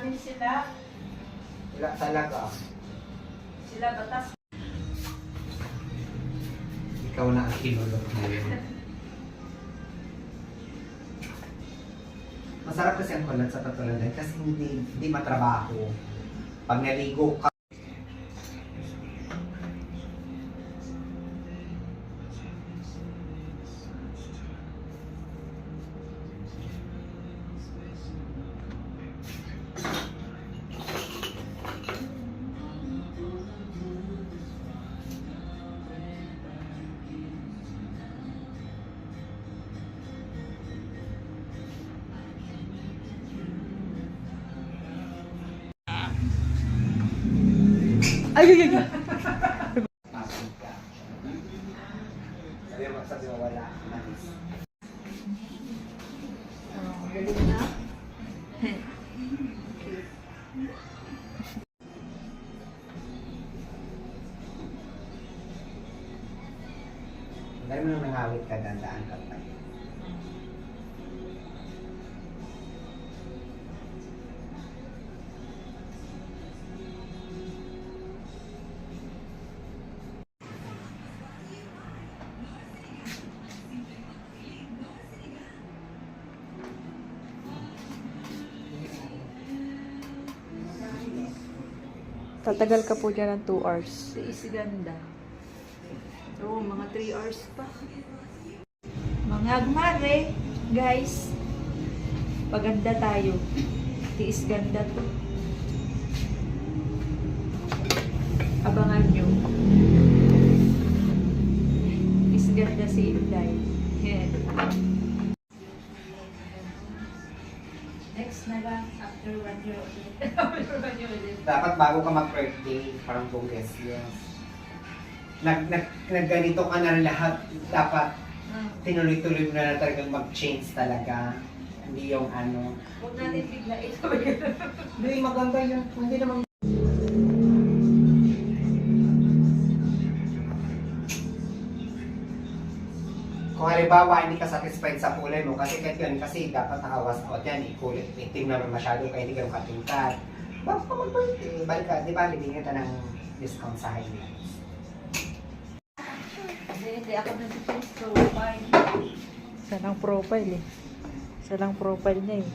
namin sila. Wala talaga. Sila batas. Ikaw na ang kinulot ngayon. Masarap kasi ang kulat sa patuladan kasi hindi matrabaho. Pag naligo ka, Ay. pasok ka. Sabi mo wala. Manis. Galing na. Dahil mo nang nangawit ka, dandaan ka pa. Tatagal ka po dyan ng 2 hours. Si ganda. Oo, mga 3 hours pa. Mga gmare, guys. Paganda tayo. Tiis ganda to. Abangan nyo. Tiis ganda si Inday. Next na lang, after 1 year ulit. After 1 year ulit. Dapat bago ka mag-birthday, parang bongges, yes. Nagganito ka na lahat, dapat tinuloy-tuloy mo na talagang mag-change talaga. Hindi yung ano. Huwag natin biglain. Hindi, maganda yun. Hindi naman. Kung halimbawa hindi ka satisfied sa kulay mo, kasi kahit yun, kasi dapat nakawas out yan, ikulit, itim naman masyado, kaya hindi ka katingkad. Bago ka mag-birthday, balik ka, di ba, libingin ka ng discount sa highlights. Hindi ako nag-change profile. Isa lang profile eh. Isa lang profile niya eh.